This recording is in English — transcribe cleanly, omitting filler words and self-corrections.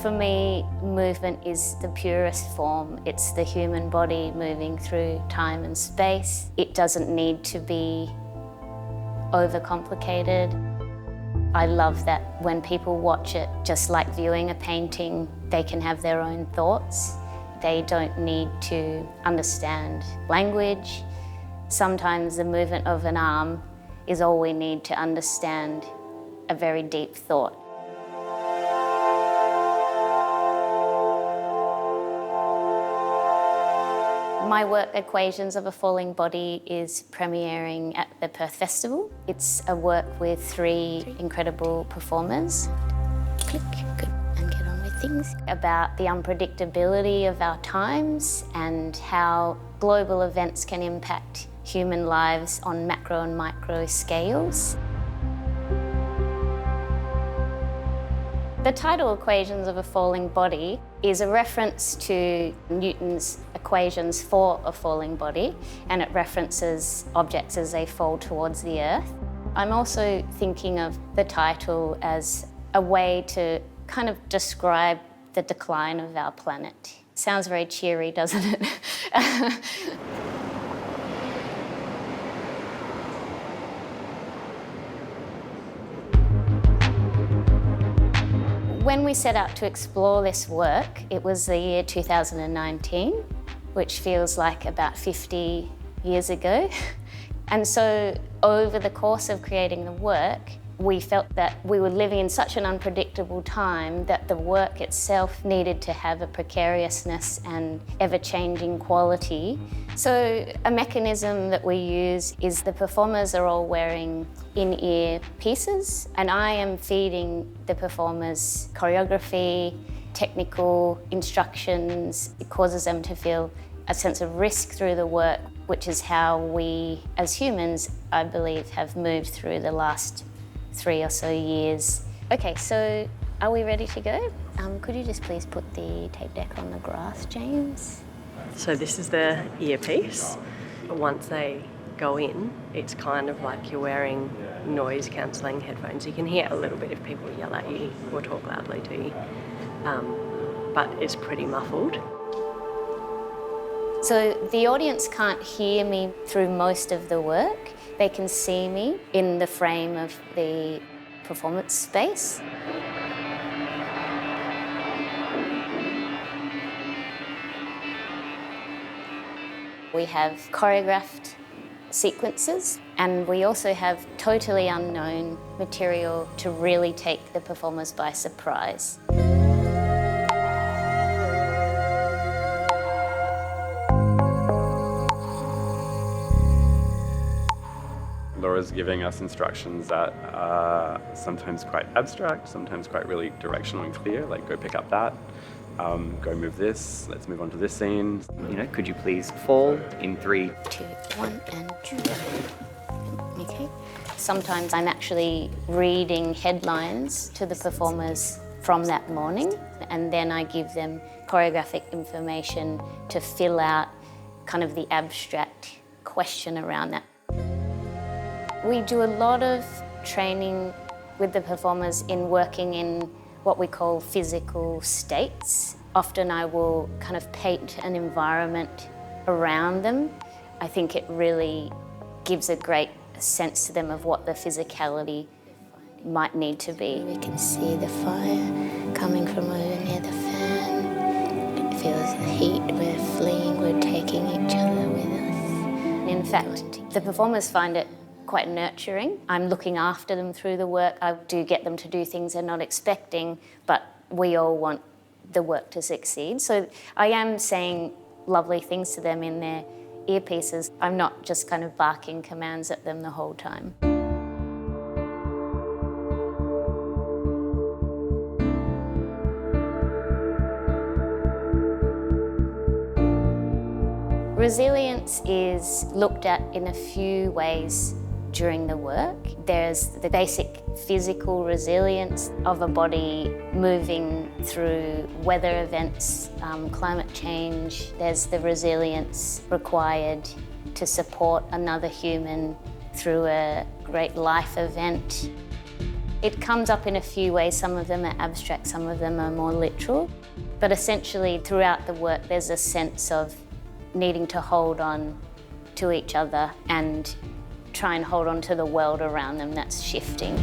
For me, movement is the purest form. It's the human body moving through time and space. It doesn't need to be overcomplicated. I love that when people watch it, just like viewing a painting, they can have their own thoughts. They don't need to understand language. Sometimes the movement of an arm is all we need to understand a very deep thought. My work, Equations of a Falling Body, is premiering at the Perth Festival. It's a work with 3 incredible performers. Click, good, and get on with things. About the unpredictability of our times and how global events can impact human lives on macro and micro scales. The title, Equations of a Falling Body, is a reference to Newton's equations for a falling body, and it references objects as they fall towards the Earth. I'm also thinking of the title as a way to kind of describe the decline of our planet. Sounds very cheery, doesn't it? When we set out to explore this work, it was the year 2019, which feels like about 50 years ago. And so over the course of creating the work, we felt that we were living in such an unpredictable time that the work itself needed to have a precariousness and ever-changing quality. So a mechanism that we use is the performers are all wearing in-ear pieces, and I am feeding the performers choreography, technical instructions. It causes them to feel a sense of risk through the work, which is how we, as humans, I believe, have moved through the last 3 or so years. Okay, so are we ready to go? Could you just please put the tape deck on the grass, James? So this is the earpiece. Once they go in, it's kind of like you're wearing noise-cancelling headphones. You can hear a little bit if people yell at you or talk loudly to you, but it's pretty muffled. So the audience can't hear me through most of the work. They can see me in the frame of the performance space. We have choreographed sequences, and we also have totally unknown material to really take the performers by surprise. Laura's giving us instructions that are sometimes quite abstract, sometimes quite really directional and clear, like go pick up that, go move this, let's move on to this scene. You know, could you please fall in 3, 2, 1, and 2. Okay. Sometimes I'm actually reading headlines to the performers from that morning, and then I give them choreographic information to fill out kind of the abstract question around that. We do a lot of training with the performers in working in what we call physical states. Often I will kind of paint an environment around them. I think it really gives a great sense to them of what the physicality might need to be. We can see the fire coming from over near the fan. It feels the heat, we're fleeing, we're taking each other with us. In fact, the performers find it quite nurturing. I'm looking after them through the work. I do get them to do things they're not expecting, but we all want the work to succeed. So I am saying lovely things to them in their earpieces. I'm not just kind of barking commands at them the whole time. Resilience is looked at in a few ways during the work. There's the basic physical resilience of a body moving through weather events, climate change. There's the resilience required to support another human through a great life event. It comes up in a few ways. Some of them are abstract, some of them are more literal. But essentially, throughout the work, there's a sense of needing to hold on to each other and try and hold on to the world around them that's shifting.